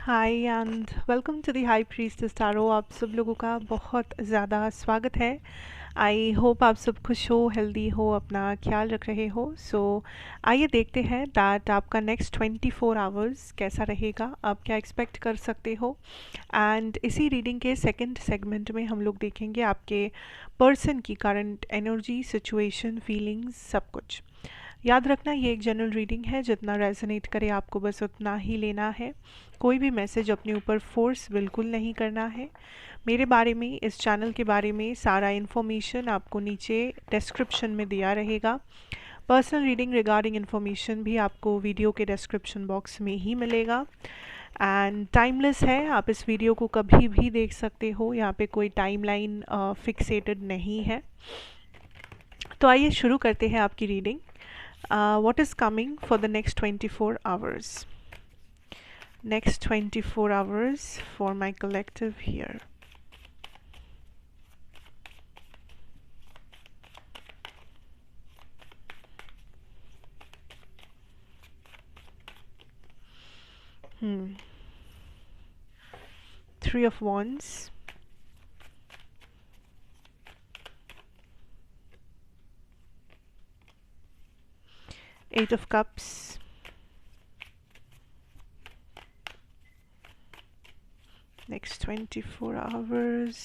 Hi and welcome to the high priestess tarot. आप सब लोगों का बहुत ज़्यादा स्वागत है। आई होप आप सब खुश हो, हेल्दी हो, अपना ख्याल रख रहे हो। आइए देखते हैं दैट आपका नेक्स्ट 24 आवर्स कैसा रहेगा, आप क्या एक्सपेक्ट कर सकते हो। एंड इसी रीडिंग के सेकंड सेगमेंट में हम लोग देखेंगे आपके पर्सन की करंट एनर्जी, सिचुएशन, फीलिंग्स, सब कुछ। याद रखना ये एक जनरल रीडिंग है, जितना रेजोनेट करे आपको बस उतना ही लेना है। कोई भी मैसेज अपने ऊपर फोर्स बिल्कुल नहीं करना है। मेरे बारे में, इस चैनल के बारे में सारा इन्फॉर्मेशन आपको नीचे डिस्क्रिप्शन में दिया रहेगा। पर्सनल रीडिंग रिगार्डिंग इन्फॉर्मेशन भी आपको वीडियो के डिस्क्रिप्शन बॉक्स में ही मिलेगा। एंड टाइमलेस है, आप इस वीडियो को कभी भी देख सकते हो, यहाँ पे कोई टाइमलाइन फिक्सेटेड नहीं है। तो आइए शुरू करते हैं आपकी reading. What is coming for the next 24 hours? Next 24 hours for my collective here. Three of Wands, Eight of Cups, next 24 hours,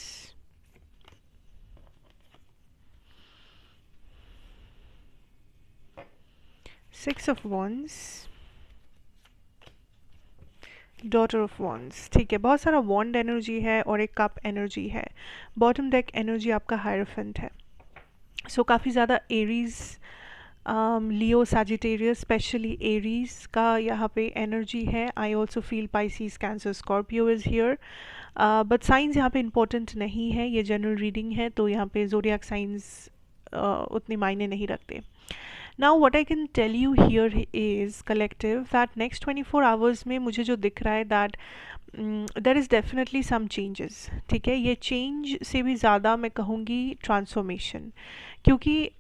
Six of Wands, daughter of wands. ठीक है, बहुत सारा वॉन्ड एनर्जी है और एक कप एनर्जी है। Bottom deck energy आपका हायरफेंट है। काफ़ी ज़्यादा एरीज, लियो, सैजिटेरियस, स्पेशली एरीज का यहाँ पे एनर्जी है। I also feel Pisces, cancer, Scorpio is here. But science यहाँ पे इम्पोर्टेंट नहीं है, ये जनरल रीडिंग है तो यहाँ पे ज़ोडिएक साइंस उतने मायने नहीं रखते। Now what I can tell you here is collective that next 24 hours में मुझे जो दिख रहा है that there is definitely some changes। ठीक है, ये चेंज से भी ज़्यादा मैं कहूँगी ट्रांसफॉर्मेशन, क्योंकि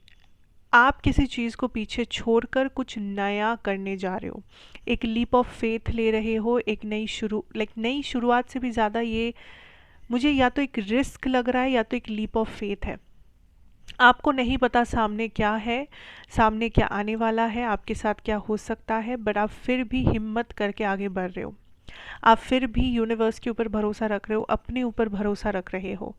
आप किसी चीज़ को पीछे छोड़कर कुछ नया करने जा रहे हो, एक लीप ऑफ फेथ ले रहे हो, एक नई शुरुआत से भी ज़्यादा ये मुझे या तो एक रिस्क लग रहा है या तो एक लीप ऑफ फेथ है। आपको नहीं पता सामने क्या है, सामने क्या आने वाला है, आपके साथ क्या हो सकता है, बट आप फिर भी हिम्मत करके आगे बढ़ रहे हो। आप फिर भी यूनिवर्स के ऊपर भरोसा रख रहे हो, अपने ऊपर भरोसा रख रहे हो।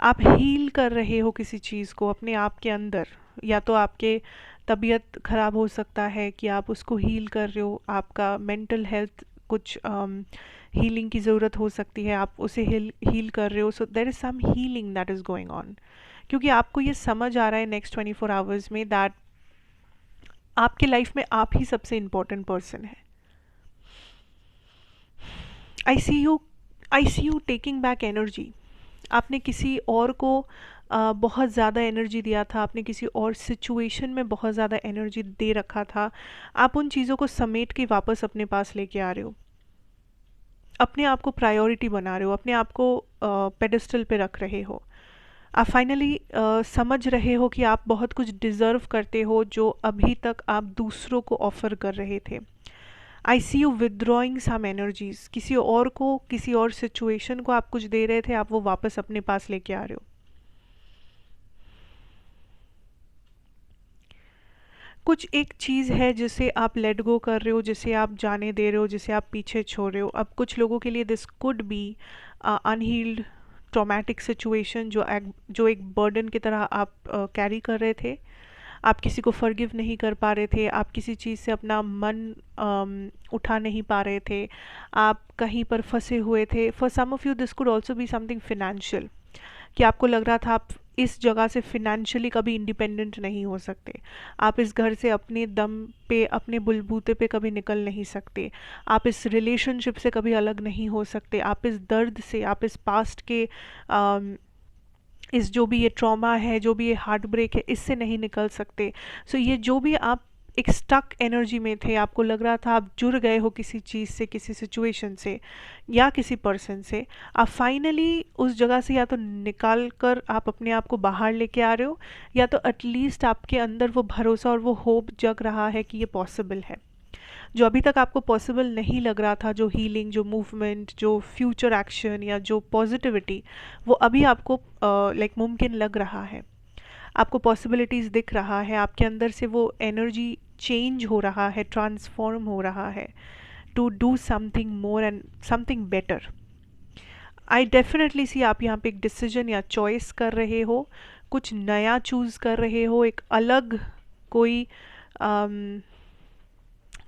आप हील कर रहे हो किसी चीज़ को अपने आप के अंदर, या तो आपके तबीयत ख़राब हो सकता है कि आप उसको हील कर रहे हो, आपका मेंटल हेल्थ कुछ हीलिंग की ज़रूरत हो सकती है, आप उसे हील कर रहे हो। So there is some healing that is going on, क्योंकि आपको ये समझ आ रहा है नेक्स्ट 24 आवर्स में दैट आपके लाइफ में आप ही सबसे इम्पोर्टेंट पर्सन है। I see you taking back energy. आपने किसी और को बहुत ज़्यादा एनर्जी दिया था, आपने किसी और सिचुएशन में बहुत ज़्यादा एनर्जी दे रखा था, आप उन चीज़ों को समेट के वापस अपने पास लेके आ रहे हो, अपने आप को प्रायोरिटी बना रहे हो, अपने आप को पेडेस्टल पे रख रहे हो। आप फाइनली समझ रहे हो कि आप बहुत कुछ डिज़र्व करते हो जो अभी तक आप दूसरों को ऑफ़र कर रहे थे। आई see you withdrawing some energies, किसी और को, किसी और सिचुएशन को आप कुछ दे रहे थे, आप वो वापस अपने पास लेके आ रहे हो। कुछ एक चीज़ है जिसे आप लेट गो कर रहे हो, जिसे आप जाने दे रहे हो, जिसे आप पीछे छोड़ रहे हो। अब कुछ लोगों के लिए this could be unhealed traumatic situation, जो एक बर्डन की तरह आप कैरी कर रहे थे। आप किसी को फॉरगिव नहीं कर पा रहे थे, आप किसी चीज़ से अपना मन उठा नहीं पा रहे थे, आप कहीं पर फंसे हुए थे। For some of you this could also be something financial, कि आपको लग रहा था आप इस जगह से फिनेंशियली कभी इंडिपेंडेंट नहीं हो सकते, आप इस घर से अपने दम पे, अपने बुलबूते पे कभी निकल नहीं सकते, आप इस रिलेशनशिप से कभी अलग नहीं हो सकते, आप इस दर्द से, आप इस पास्ट के इस जो भी ये ट्रॉमा है, जो भी ये हार्ट ब्रेक है, इससे नहीं निकल सकते। ये जो भी आप एक स्टक एनर्जी में थे, आपको लग रहा था आप जुड़ गए हो किसी चीज़ से, किसी सिचुएशन से या किसी पर्सन से, आप फाइनली उस जगह से या तो निकाल कर आप अपने आप को बाहर लेके आ रहे हो, या तो एटलीस्ट आपके अंदर वो भरोसा और वो होप जग रहा है कि ये पॉसिबल है। जो अभी तक आपको पॉसिबल नहीं लग रहा था, जो हीलिंग, जो मूवमेंट, जो फ्यूचर एक्शन या जो पॉजिटिविटी, वो अभी आपको लाइक मुमकिन लग रहा है। आपको पॉसिबिलिटीज़ दिख रहा है, आपके अंदर से वो एनर्जी चेंज हो रहा है, ट्रांसफॉर्म हो रहा है to do something more and something better. I definitely see आप यहाँ पे एक डिसीजन या चॉइस कर रहे हो, कुछ नया चूज़ कर रहे हो, एक अलग कोई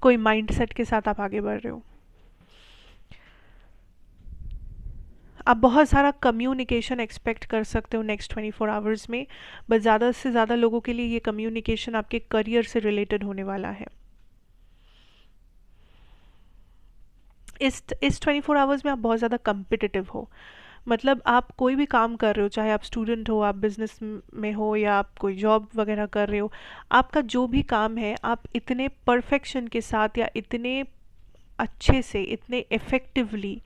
कोई माइंडसेट के साथ आप आगे बढ़ रहे हो। आप बहुत सारा कम्युनिकेशन एक्सपेक्ट कर सकते हो नेक्स्ट 24 आवर्स में, बट ज़्यादा से ज़्यादा लोगों के लिए ये कम्युनिकेशन आपके करियर से रिलेटेड होने वाला है। इस 24 आवर्स में आप बहुत ज़्यादा कम्पिटिटिव हो। मतलब आप कोई भी काम कर रहे हो, चाहे आप स्टूडेंट हो, आप बिजनेस में हो, या आप कोई जॉब वगैरह कर रहे हो, आपका जो भी काम है आप इतने परफेक्शन के साथ या इतने अच्छे से, इतने इफ़ेक्टिवली,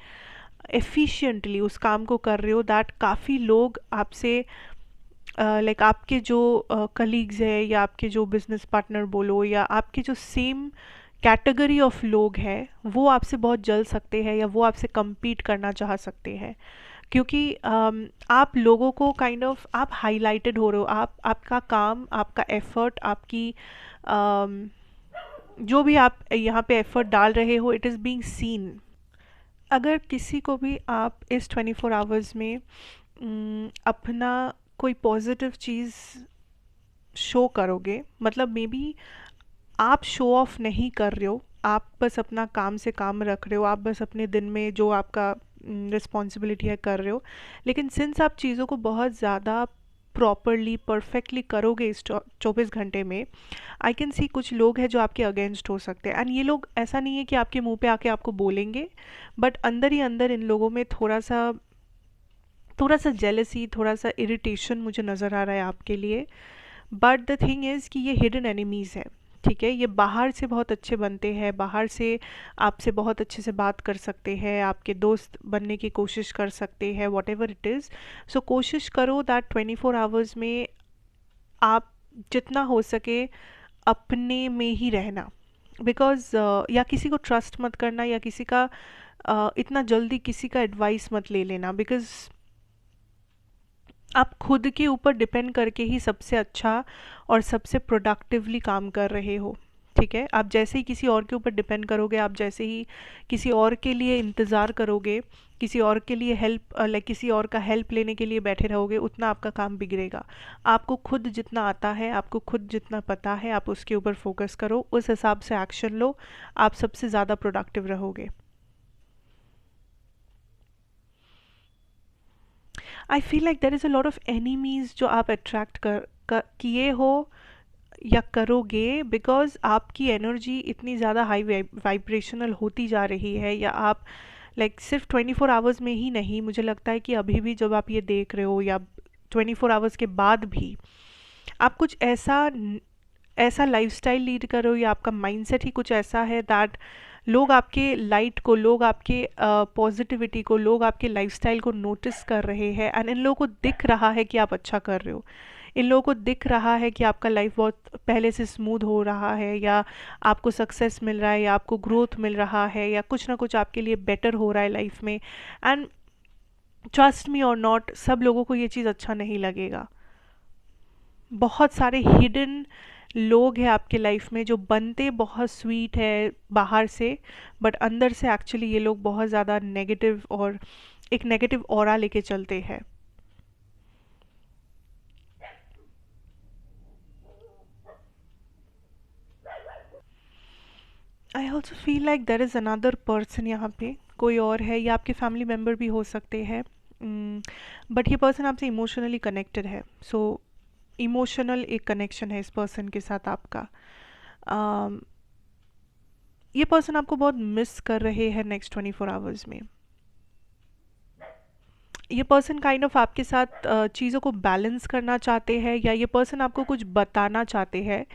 एफिशिएंटली उस काम को कर रहे हो दैट काफ़ी लोग आपसे लाइक आपके जो कलीग्स है, या आपके जो बिजनेस पार्टनर बोलो, या आपके जो सेम कैटेगरी ऑफ लोग हैं, वो आपसे बहुत जल सकते हैं या वो आपसे compete करना चाह सकते हैं। क्योंकि आप लोगों को काइंड ऑफ आप हाईलाइटेड हो रहे हो, आप आपका काम, आपका एफर्ट, आपकी जो भी आप यहाँ पे एफर्ट डाल रहे हो, इट इज़ बीइंग सीन। अगर किसी को भी आप इस 24 आवर्स में अपना कोई पॉजिटिव चीज़ शो करोगे, मतलब मे बी आप शो ऑफ नहीं कर रहे हो, आप बस अपना काम से काम रख रहे हो, आप बस अपने दिन में जो आपका रिस्पॉन्सिबिलिटी है कर रहे हो, लेकिन सिंस आप चीज़ों को बहुत ज़्यादा प्रॉपरली, परफेक्टली करोगे इस 24 घंटे में, आई कैन सी कुछ लोग हैं जो आपके अगेंस्ट हो सकते हैं। एंड ये लोग ऐसा नहीं है कि आपके मुंह पे आके आपको बोलेंगे, बट अंदर ही अंदर इन लोगों में थोड़ा सा जेलसी, थोड़ा सा इरिटेशन मुझे नज़र आ रहा है आपके लिए। बट द थिंग इज़ कि ये हिडन एनिमीज़ है, ठीक है। ये बाहर से बहुत अच्छे बनते हैं, बाहर से आपसे बहुत अच्छे से बात कर सकते हैं, आपके दोस्त बनने की कोशिश कर सकते हैं, वॉट एवर इट इज़। सो कोशिश करो दैट 24 आवर्स में आप जितना हो सके अपने में ही रहना। बिकॉज या किसी को ट्रस्ट मत करना, या किसी का इतना जल्दी किसी का एडवाइस मत ले लेना, बिकॉज आप खुद के ऊपर डिपेंड करके ही सबसे अच्छा और सबसे प्रोडक्टिवली काम कर रहे हो, ठीक है। आप जैसे ही किसी और के ऊपर डिपेंड करोगे, आप जैसे ही किसी और के लिए इंतज़ार करोगे, किसी और के लिए हेल्प लाइक किसी और का हेल्प लेने के लिए बैठे रहोगे, उतना आपका काम बिगड़ेगा। आपको खुद जितना आता है, आपको खुद जितना पता है, आप उसके ऊपर फोकस करो, उस हिसाब से एक्शन लो, आप सबसे ज़्यादा प्रोडक्टिव रहोगे। I feel like there is a lot of enemies जो आप अट्रैक्ट किए हो या करोगे, बिकॉज आपकी एनर्जी इतनी ज़्यादा हाई वाइब्रेशनल होती जा रही है। या आप सिर्फ 24 आवर्स में ही नहीं, मुझे लगता है कि अभी भी जब आप ये देख रहे हो, या 24 आवर्स के बाद भी आप कुछ ऐसा लाइफस्टाइल लीड कर रहे हो, या आपका माइंडसेट ही कुछ ऐसा है दैट लोग आपके लाइट को, लोग आपके पॉजिटिविटी को, लोग आपके लाइफस्टाइल को नोटिस कर रहे हैं। एंड इन लोगों को दिख रहा है कि आप अच्छा कर रहे हो, इन लोगों को दिख रहा है कि आपका लाइफ बहुत पहले से स्मूथ हो रहा है, या आपको सक्सेस मिल रहा है, या आपको ग्रोथ मिल रहा है, या कुछ ना कुछ आपके लिए बेटर हो रहा है लाइफ में। एंड ट्रस्ट मी और नॉट, सब लोगों को ये चीज़ अच्छा नहीं लगेगा। बहुत सारे हिडन लोग हैं आपके लाइफ में जो बनते बहुत स्वीट है बाहर से, बट अंदर से एक्चुअली ये लोग बहुत ज़्यादा नेगेटिव और एक नेगेटिव ऑरा लेके चलते हैं। I also feel like there is another person, यहाँ पे कोई और है, या आपके फैमिली मेम्बर भी हो सकते हैं, बट ये पर्सन आपसे इमोशनली कनेक्टेड है। सो इमोशनल एक कनेक्शन है इस पर्सन के साथ आपका। um, ये पर्सन आपको बहुत मिस कर रहे हैं नेक्स्ट 24 आवर्स में। ये पर्सन काइंड ऑफ आपके साथ चीज़ों को बैलेंस करना चाहते हैं, या ये पर्सन आपको कुछ बताना चाहते हैं,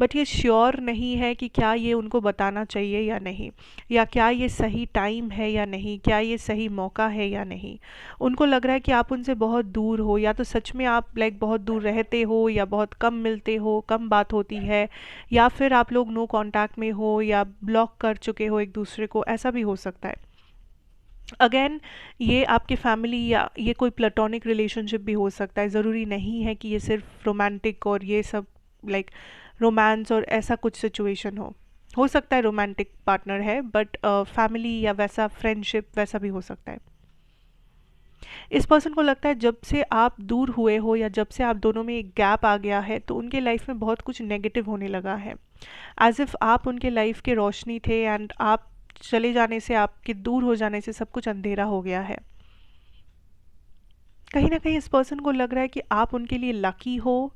बट ये श्योर नहीं है कि क्या ये उनको बताना चाहिए या नहीं, या क्या ये सही टाइम है या नहीं, क्या ये सही मौका है या नहीं। उनको लग रहा है कि आप उनसे बहुत दूर हो, या तो सच में आप लाइक बहुत दूर रहते हो, या बहुत कम मिलते हो, कम बात होती है, या फिर आप लोग नो कांटेक्ट में हो, या ब्लॉक कर चुके हो एक दूसरे को, ऐसा भी हो सकता है। अगेन, ये आपके फैमिली या ये कोई प्लेटोनिक रिलेशनशिप भी हो सकता है, ज़रूरी नहीं है कि ये सिर्फ रोमांटिक और ये सब लाइक रोमांस और ऐसा कुछ सिचुएशन हो सकता है रोमांटिक पार्टनर है, बट फैमिली या वैसा फ्रेंडशिप वैसा भी हो सकता है। इस पर्सन को लगता है जब से आप दूर हुए हो, या जब से आप दोनों में एक गैप आ गया है, तो उनके लाइफ में बहुत कुछ नेगेटिव होने लगा है, एज इफ़ आप उनके लाइफ के रोशनी थे, एंड आप चले जाने से, आपके दूर हो जाने से सब कुछ अंधेरा हो गया है। कहीं ना कहीं इस पर्सन को लग रहा है कि आप उनके लिए लकी हो,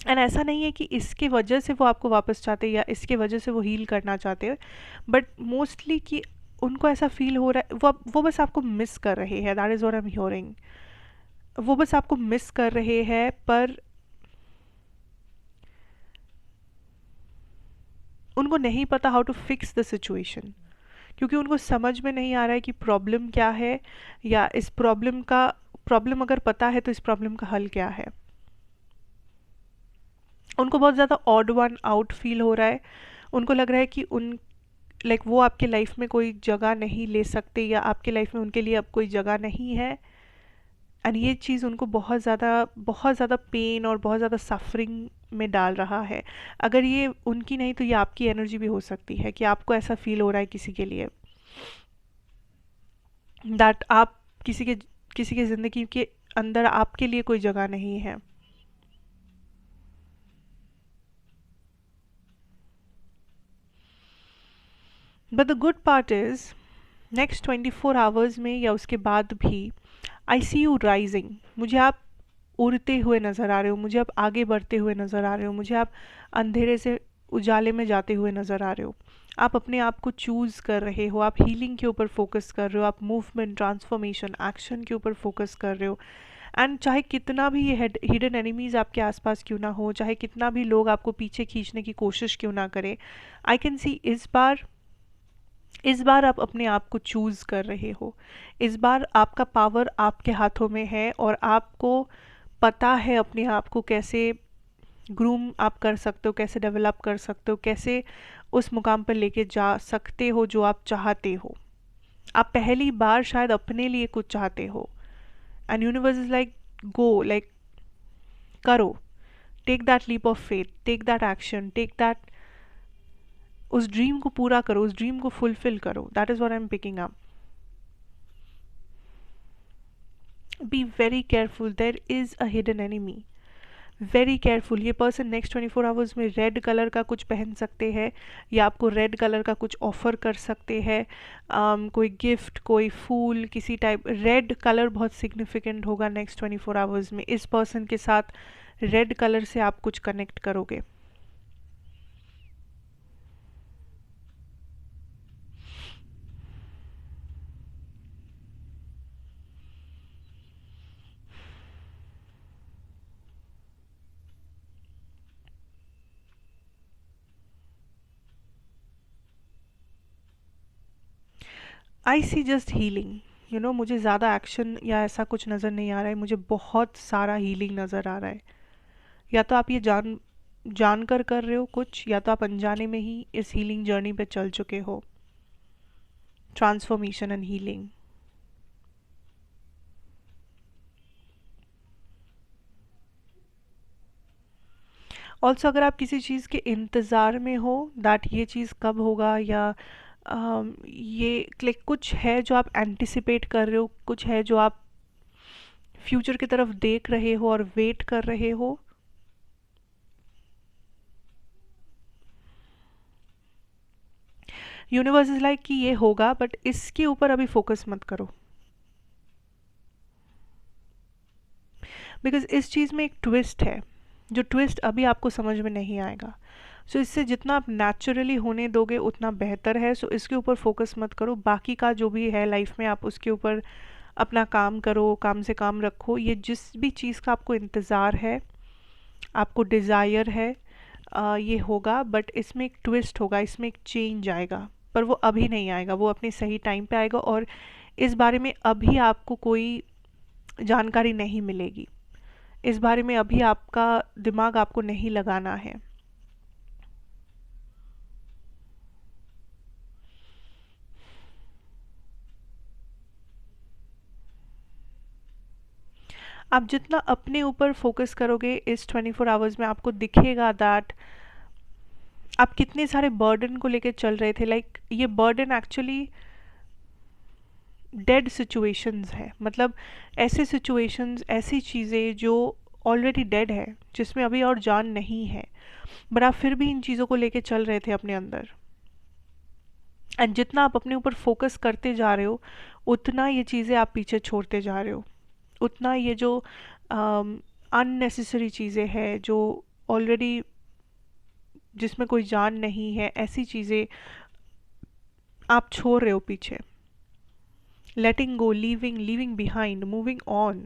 एंड ऐसा नहीं है कि इसके वजह से वो आपको वापस चाहते हैं, या इसके वजह से वो हील करना चाहते हैं, बट मोस्टली कि उनको ऐसा फील हो रहा है, वो बस आपको मिस कर रहे हैं। That is what I am hearing. वो बस आपको मिस कर रहे हैं, पर उनको नहीं पता how to fix the situation, क्योंकि उनको समझ में नहीं आ रहा है कि प्रॉब्लम क्या है, या इस प्रॉब्लम अगर पता है तो इस प्रॉब्लम का हल क्या है। उनको बहुत ज़्यादा ऑड वन आउट फील हो रहा है। उनको लग रहा है कि उन लाइक वो आपके लाइफ में कोई जगह नहीं ले सकते, या आपके लाइफ में उनके लिए अब कोई जगह नहीं है। एंड ये चीज़ उनको बहुत ज़्यादा पेन और बहुत ज़्यादा सफरिंग में डाल रहा है। अगर ये उनकी नहीं तो ये आपकी एनर्जी भी हो सकती है, कि आपको ऐसा फील हो रहा है किसी के लिए, दैट आप किसी के ज़िंदगी के अंदर आपके लिए कोई जगह नहीं है। But the good part is, next 24 hours में या उसके बाद भी आई सी यू राइजिंग। मुझे आप उड़ते हुए नज़र आ रहे हो, मुझे आप आगे बढ़ते हुए नज़र आ रहे हो, मुझे आप अंधेरे से उजाले में जाते हुए नज़र आ रहे हो। आप अपने आप को चूज़ कर रहे हो, आप हीलिंग के ऊपर फोकस कर रहे हो, आप मूवमेंट, ट्रांसफॉर्मेशन, एक्शन के ऊपर फोकस कर रहे हो। एंड चाहे कितना भी ये हिडन एनिमीज़ आपके आसपास क्यों ना हो, चाहे कितना भी लोग आपको पीछे खींचने की कोशिश क्यों ना करें, आई कैन सी इस बार आप अपने आप को चूज़ कर रहे हो। इस बार आपका पावर आपके हाथों में है, और आपको पता है अपने आप को कैसे ग्रूम आप कर सकते हो, कैसे डेवलप कर सकते हो, कैसे उस मुकाम पर लेके जा सकते हो जो आप चाहते हो। आप पहली बार शायद अपने लिए कुछ चाहते हो, and universe is like, go, like करो, take that leap of faith, take that action, take that, उस ड्रीम को पूरा करो, उस ड्रीम को फुलफिल करो। That is what I am picking up. Be very careful, there is a hidden enemy. Very careful. ये person next 24 hours में red colour का कुछ पहन सकते हैं, या आपको रेड कलर का कुछ ऑफर कर सकते हैं। कोई गिफ्ट, कोई फूल, किसी टाइप। रेड कलर बहुत सिग्निफिकेंट होगा नेक्स्ट 24 आवर्स में। इस पर्सन के साथ रेड कलर से आप कुछ कनेक्ट करोगे। आई सी जस्ट हीलिंग, मुझे ज़्यादा एक्शन या ऐसा कुछ नज़र नहीं आ रहा है, मुझे बहुत सारा हीलिंग नज़र आ रहा है। या तो आप ये जानकर कर रहे हो कुछ, या तो आप अनजाने में ही इस हीलिंग जर्नी पे चल चुके हो। Transformation and healing. ऑल्सो अगर आप किसी चीज़ के इंतज़ार में हो, दैट ये चीज़ कब होगा, या ये क्लिक कुछ है जो आप एंटिसिपेट कर रहे हो, कुछ है जो आप फ्यूचर की तरफ देख रहे हो और वेट कर रहे हो। यूनिवर्स इज लाइक कि ये होगा, बट इसके ऊपर अभी फोकस मत करो, बिकॉज इस चीज़ में एक ट्विस्ट है, जो ट्विस्ट अभी आपको समझ में नहीं आएगा। सो इससे जितना आप नेचुरली होने दोगे उतना बेहतर है। सो इसके ऊपर फोकस मत करो, बाकी का जो भी है लाइफ में आप उसके ऊपर अपना काम करो, काम से काम रखो, ये जिस भी चीज़ का आपको इंतज़ार है, आपको डिज़ायर है, ये होगा, बट इसमें एक ट्विस्ट होगा, इसमें एक चेंज आएगा, पर वो अभी नहीं आएगा, वो अपने सही टाइम पे आएगा, और इस बारे में अभी आपको कोई जानकारी नहीं मिलेगी, इस बारे में अभी आपका दिमाग आपको नहीं लगाना है। आप जितना अपने ऊपर फोकस करोगे इस 24 आवर्स में, आपको दिखेगा दैट आप कितने सारे बर्डन को लेके चल रहे थे। लाइक ये बर्डन एक्चुअली डेड सिचुएशंस है, मतलब ऐसे सिचुएशंस, ऐसी चीज़ें जो ऑलरेडी डेड है, जिसमें अभी और जान नहीं है, बट आप फिर भी इन चीज़ों को लेके चल रहे थे अपने अंदर। एंड जितना आप अपने ऊपर फोकस करते जा रहे हो, उतना ये चीज़ें आप पीछे छोड़ते जा रहे हो, उतना ये जो अननेसेसरी चीज़ें हैं, जो ऑलरेडी जिसमें कोई जान नहीं है, ऐसी चीज़ें आप छोड़ रहे हो पीछे। Letting go, leaving behind, moving on.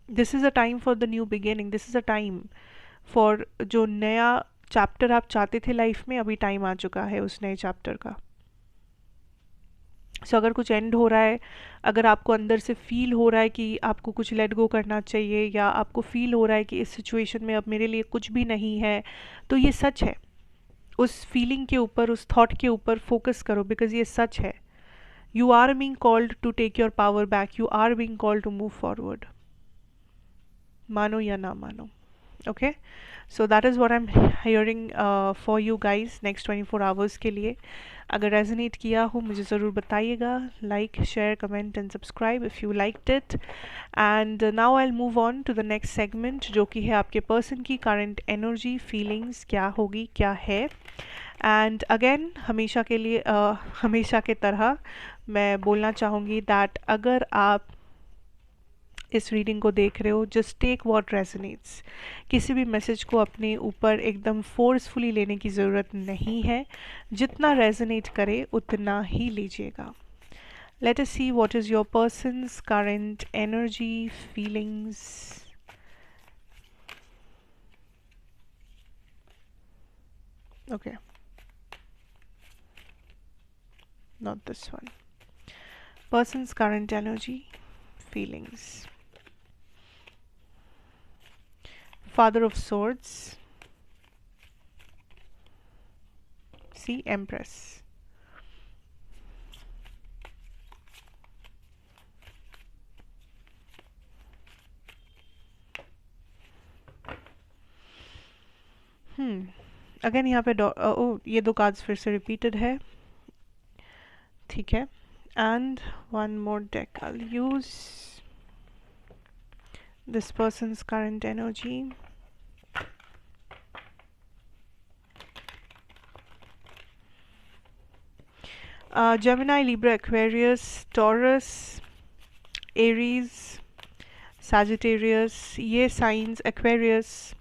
This is a time for the new beginning, this is a time for जो नया चैप्टर आप चाहते थे लाइफ में, अभी टाइम आ चुका है उस नए चैप्टर का। सो अगर कुछ एंड हो रहा है, अगर आपको अंदर से फील हो रहा है कि आपको कुछ लेट गो करना चाहिए, या आपको फील हो रहा है कि इस सिचुएशन में अब मेरे लिए कुछ भी नहीं है, तो ये सच है। उस फीलिंग के ऊपर, उस थॉट के ऊपर फोकस करो, बिकॉज ये सच है। You are being called to take your power back, you are being called to move forward, मानो या ना मानो। Okay, so that is what I am hearing for you guys next 24 hours के लिए। अगर रेजोनेट किया हो मुझे ज़रूर बताइएगा। Like, share, comment and subscribe if you liked it. And now I will move on to the next segment, जो कि है आपके पर्सन की करंट एनर्जी, फीलिंग्स क्या होगी, क्या है। एंड अगेन हमेशा के लिए हमेशा के तरह मैं बोलना चाहूँगी दैट अगर आप इस रीडिंग को देख रहे हो, जस्ट टेक व्हाट रेजोनेट्स। किसी भी मैसेज को अपने ऊपर एकदम फोर्सफुली लेने की ज़रूरत नहीं है, जितना रेजोनेट करे उतना ही लीजिएगा। Let us see what is your persons current energy, feelings. Okay, not this one. Person's current energy, feelings. Father of Swords. See, Empress. Again यहाँ पे ये दो कार्ड्स फिर से रिपीटेड है, ठीक है। And one more deck I use. This persons current energy, Gemini, Libra, Aquarius, Taurus, Aries, Sagittarius। ये साइंस एक्वेरियस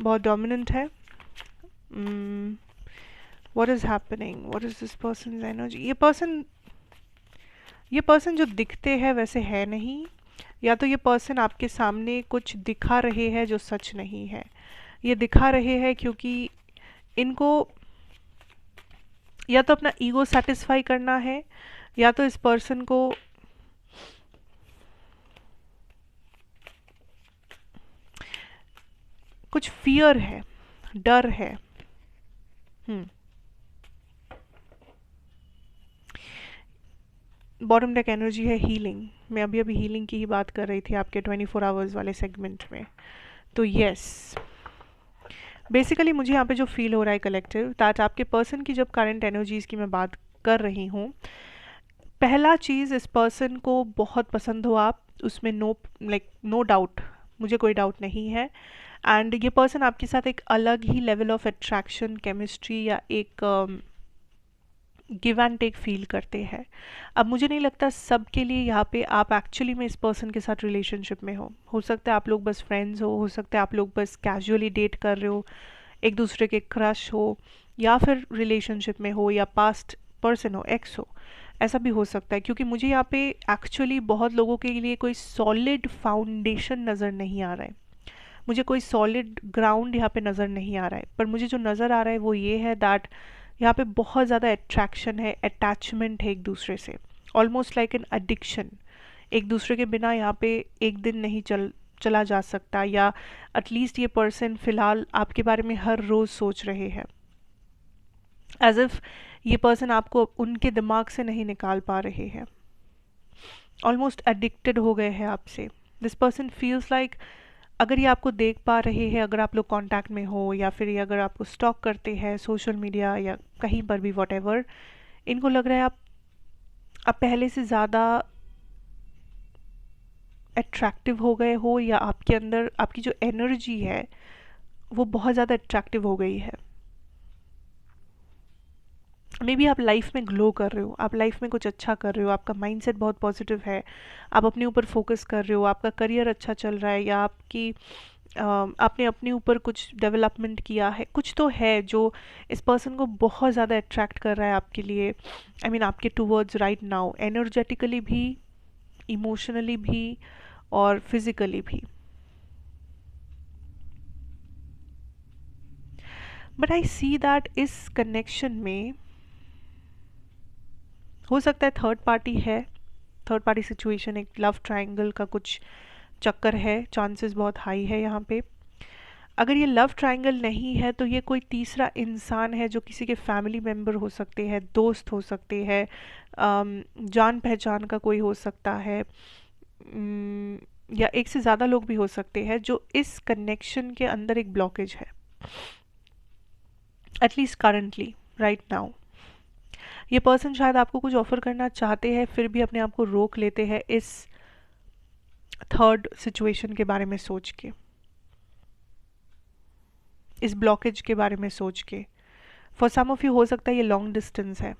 बहुत डोमिनेंट है। What is happening, what is this persons energy. ये पर्सन जो दिखते हैं वैसे है नहीं, या तो ये पर्सन आपके सामने कुछ दिखा रहे हैं जो सच नहीं है। ये दिखा रहे हैं क्योंकि इनको या तो अपना ईगो सेटिस्फाई करना है, या तो इस पर्सन को कुछ फियर है, डर है। बॉटम डेक एनर्जी है हीलिंग। मैं अभी हीलिंग की ही बात कर रही थी आपके 24 आवर्स वाले सेगमेंट में। तो यस, बेसिकली मुझे यहाँ पे जो फील हो रहा है कलेक्टिव, दैट आपके पर्सन की जब करंट एनर्जीज़ की मैं बात कर रही हूँ, पहला चीज़ इस पर्सन को बहुत पसंद हो आप, उसमें नो डाउट, मुझे कोई डाउट नहीं है। एंड ये पर्सन आपके साथ एक अलग ही लेवल ऑफ अट्रैक्शन, केमिस्ट्री या एक गिव एंड टेक फील करते हैं। अब मुझे नहीं लगता सबके लिए यहाँ पे आप एक्चुअली में इस पर्सन के साथ रिलेशनशिप में हो सकता है आप लोग बस फ्रेंड्स हो सकता है आप लोग बस कैजुअली डेट कर रहे हो, एक दूसरे के क्रश हो, या फिर रिलेशनशिप में हो, या पास्ट पर्सन हो, एक्स हो। ऐसा भी हो सकता है, क्योंकि मुझे यहाँ पे एक्चुअली बहुत लोगों के लिए कोई सॉलिड फाउंडेशन नज़र नहीं आ रहा है, मुझे कोई सॉलिड ग्राउंड यहाँ पे नज़र नहीं आ रहा है। पर मुझे जो नज़र आ रहा है वो ये है दैट यहाँ पे बहुत ज़्यादा अट्रैक्शन है, अटैचमेंट है एक दूसरे से, ऑलमोस्ट लाइक एन एडिक्शन। एक दूसरे के बिना यहाँ पे एक दिन नहीं चला जा सकता, या एटलीस्ट ये पर्सन फिलहाल आपके बारे में हर रोज़ सोच रहे हैं, एज इफ ये पर्सन आपको उनके दिमाग से नहीं निकाल पा रहे हैं, ऑलमोस्ट एडिक्टेड हो गए हैं आपसे। दिस पर्सन फील्स लाइक अगर ये आपको देख पा रहे हैं, अगर आप लोग कांटेक्ट में हो, या फिर ये अगर आपको स्टॉक करते हैं सोशल मीडिया या कहीं पर भी वॉटेवर, इनको लग रहा है आप पहले से ज़्यादा अट्रैक्टिव हो गए हो, या आपके अंदर आपकी जो एनर्जी है वो बहुत ज़्यादा अट्रैक्टिव हो गई है। मे बी आप लाइफ में ग्लो कर रहे हो, आप लाइफ में कुछ अच्छा कर रहे हो, आपका माइंडसेट बहुत पॉजिटिव है, आप अपने ऊपर फोकस कर रहे हो, आपका करियर अच्छा चल रहा है, या आपने अपने ऊपर कुछ डेवलपमेंट किया है, कुछ तो है जो इस पर्सन को बहुत ज़्यादा अट्रैक्ट कर रहा है आपके लिए, आई मीन आपके टूवर्ड्स राइट नाउ, एनर्जेटिकली भी, इमोशनली भी और फिजिकली भी। बट आई सी दैट इस कनेक्शन में हो सकता है थर्ड पार्टी है, थर्ड पार्टी सिचुएशन, एक लव ट्रायंगल का कुछ चक्कर है, चांसेस बहुत हाई है यहाँ पे। अगर ये लव ट्रायंगल नहीं है तो ये कोई तीसरा इंसान है, जो किसी के फैमिली मेम्बर हो सकते हैं, दोस्त हो सकते हैं, जान पहचान का कोई हो सकता है, या एक से ज़्यादा लोग भी हो सकते हैं जो इस कनेक्शन के अंदर एक ब्लॉकेज है, एटलीस्ट करंटली राइट नाउ। ये पर्सन शायद आपको कुछ ऑफर करना चाहते हैं, फिर भी अपने आप को रोक लेते हैं इस थर्ड सिचुएशन के बारे में सोच के, इस ब्लॉकेज के बारे में सोच के। फॉर सम ऑफ यू हो सकता है ये लॉन्ग डिस्टेंस है,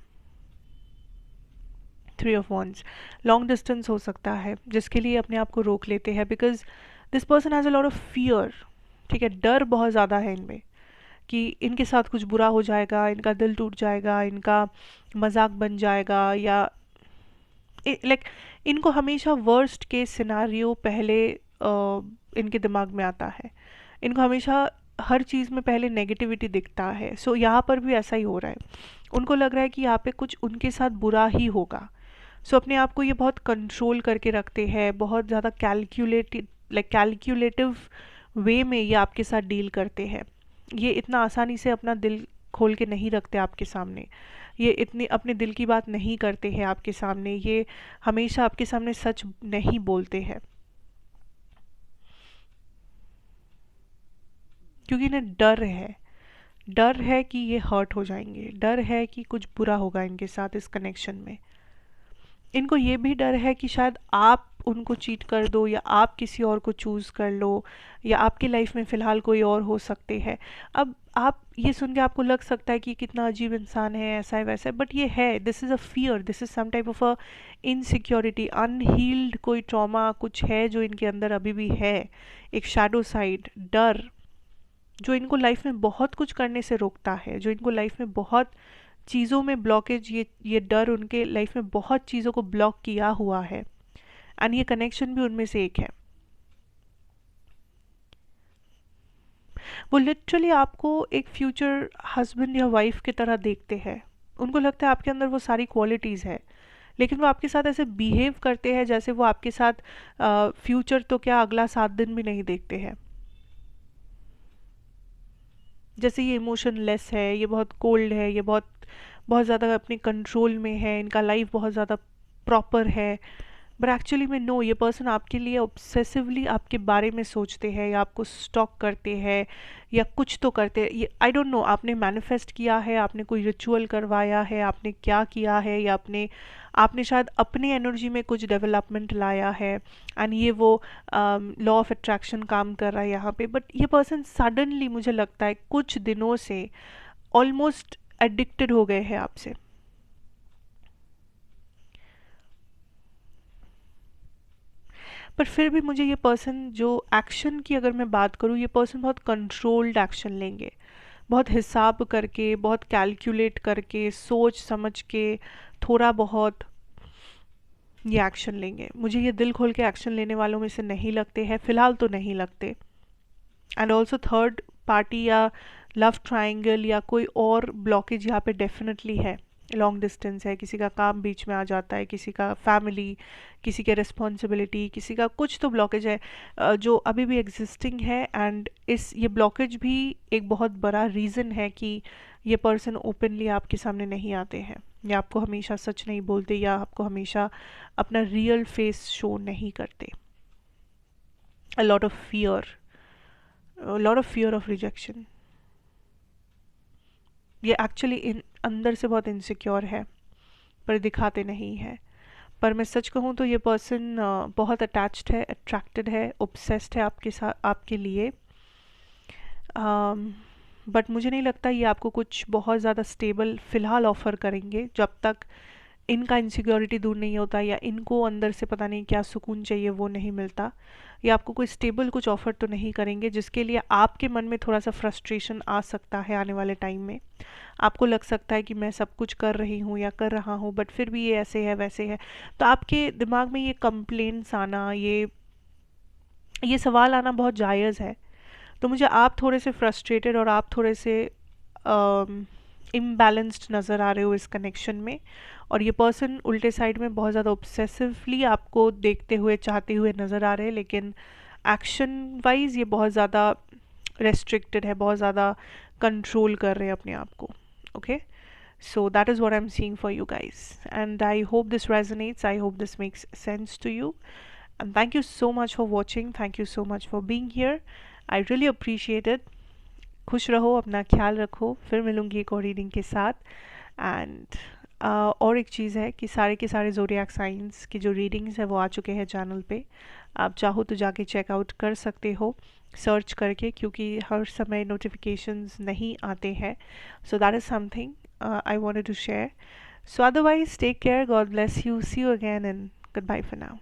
3 ऑफ वंस, लॉन्ग डिस्टेंस हो सकता है जिसके लिए अपने आप को रोक लेते हैं, because this person has a lot of fear. ठीक है, डर बहुत ज़्यादा है इनमें कि इनके साथ कुछ बुरा हो जाएगा, इनका दिल टूट जाएगा, इनका मजाक बन जाएगा, या लाइक इनको हमेशा वर्स्ट केस सिनारियो पहले इनके दिमाग में आता है, इनको हमेशा हर चीज़ में पहले नेगेटिविटी दिखता है। सो यहाँ पर भी ऐसा ही हो रहा है, उनको लग रहा है कि यहाँ पे कुछ उनके साथ बुरा ही होगा। सो अपने आप को ये बहुत कंट्रोल करके रखते हैं, बहुत ज़्यादा कैलकुलेटिव वे में ये आपके साथ डील करते हैं। ये इतना आसानी से अपना दिल खोल के नहीं रखते आपके सामने, ये इतनी अपने दिल की बात नहीं करते हैं आपके सामने, ये हमेशा आपके सामने सच नहीं बोलते हैं, क्योंकि इन्हें डर है कि ये हर्ट हो जाएंगे, डर है कि कुछ बुरा होगा इनके साथ इस कनेक्शन में। इनको ये भी डर है कि शायद आप उनको चीट कर दो, या आप किसी और को चूज़ कर लो, या आपकी लाइफ में फ़िलहाल कोई और हो सकते हैं। अब आप ये सुन के आपको लग सकता है कि कितना अजीब इंसान है, ऐसा है वैसा है, बट ये है, this is a fear, this is some type of a insecurity, unhealed कोई ट्रॉमा कुछ है जो इनके अंदर अभी भी है, एक शैडो साइड, डर, जो इनको लाइफ में बहुत कुछ करने से रोकता है, जो इनको लाइफ में बहुत चीज़ों में ब्लॉकेज, ये डर उनके लाइफ में बहुत चीज़ों को ब्लॉक किया हुआ है, एंड ये कनेक्शन भी उनमें से एक है। वो लिटरली आपको एक फ्यूचर हस्बैंड या वाइफ की तरह देखते हैं, उनको लगता है आपके अंदर वो सारी क्वालिटीज़ है, लेकिन वो आपके साथ ऐसे बिहेव करते हैं जैसे वो आपके साथ फ्यूचर तो क्या अगला 7 दिन भी नहीं देखते हैं, जैसे ये इमोशनलेस है, ये बहुत कोल्ड है, ये बहुत बहुत ज़्यादा अपने कंट्रोल में है, इनका लाइफ बहुत ज़्यादा प्रॉपर है। बट एक्चुअली में नो, ये पर्सन आपके लिए ऑब्सेसिवली आपके बारे में सोचते हैं, या आपको स्टॉक करते हैं, या कुछ तो करते हैं, ये आई डोंट नो, आपने मैनिफेस्ट किया है, आपने कोई रिचुअल करवाया है, आपने क्या किया है, या आपने शायद अपनी एनर्जी में कुछ डेवलपमेंट लाया है, एंड ये वो लॉ ऑफ अट्रैक्शन काम कर रहा है यहाँ पे। बट ये पर्सन सडनली मुझे लगता है कुछ दिनों से ऑलमोस्ट एडिक्टेड हो गए हैं आपसे। पर फिर भी मुझे ये पर्सन जो एक्शन की अगर मैं बात करूँ, ये पर्सन बहुत कंट्रोल्ड एक्शन लेंगे, बहुत हिसाब करके, बहुत कैलकुलेट करके, सोच समझ के थोड़ा बहुत ये एक्शन लेंगे। मुझे ये दिल खोल के एक्शन लेने वालों में से नहीं लगते हैं, फ़िलहाल तो नहीं लगते। एंड ऑल्सो थर्ड पार्टी या लव ट्राइंगल या कोई और ब्लॉकेज यहाँ पे डेफिनेटली है। लॉन्ग डिस्टेंस है, किसी का काम बीच में आ जाता है, किसी का फैमिली, किसी के रिस्पॉन्सिबिलिटी, किसी का कुछ तो ब्लॉकेज है जो अभी भी एग्जिस्टिंग है। एंड ये ब्लॉकेज भी एक बहुत बड़ा रीज़न है कि ये पर्सन ओपनली आपके सामने नहीं आते हैं, या आपको हमेशा सच नहीं बोलते, या आपको हमेशा अपना रियल फेस शो नहीं करते। A lot of fear, lot of fear of rejection. ये एक्चुअली इन अंदर से बहुत इनसिक्योर है, पर दिखाते नहीं है। पर मैं सच कहूँ तो ये पर्सन बहुत अटैच्ड है, अट्रैक्टेड है, ऑब्सेस्ड है आपके साथ, आपके लिए। बट मुझे नहीं लगता ये आपको कुछ बहुत ज़्यादा स्टेबल फ़िलहाल ऑफ़र करेंगे, जब तक इनका इनसिक्योरिटी दूर नहीं होता, या इनको अंदर से पता नहीं क्या सुकून चाहिए वो नहीं मिलता। ये आपको कोई स्टेबल कुछ ऑफ़र तो नहीं करेंगे, जिसके लिए आपके मन में थोड़ा सा फ्रस्ट्रेशन आ सकता है आने वाले टाइम में। आपको लग सकता है कि मैं सब कुछ कर रही हूँ या कर रहा हूँ, बट फिर भी ये ऐसे है वैसे है। तो आपके दिमाग में ये कंप्लेंट्स आना, ये सवाल आना बहुत जायज़ है। तो मुझे आप थोड़े से फ्रस्ट्रेटेड और आप थोड़े से इम्बैलेंस्ड नज़र आ रहे हो इस कनेक्शन में। और ये पर्सन उल्टे साइड में बहुत ज़्यादा ऑब्सेसिवली आपको देखते हुए, चाहते हुए नज़र आ रहे हैं, लेकिन एक्शन वाइज ये बहुत ज़्यादा रेस्ट्रिक्टेड है, बहुत ज़्यादा कंट्रोल कर रहे हैं अपने आप को। Okay, so that is what I'm seeing for you guys, and I hope this resonates, I hope this makes sense to you, and thank you so much for watching, thank you so much for being here, I really appreciate it। खुश रहो, अपना ख्याल रखो, फिर मिलूंगी एक और reading के साथ। एंड और एक चीज़ है कि सारे के सारे ज़ोडिएक साइंस की जो रीडिंग्स है वो आ चुके हैं चैनल पे, आप चाहो तो जाके चेकआउट कर सकते हो सर्च करके, क्योंकि हर समय नोटिफिकेशंस नहीं आते हैं। सो that is something I wanted to share. So otherwise, take care, God bless you, see you again, and goodbye for now.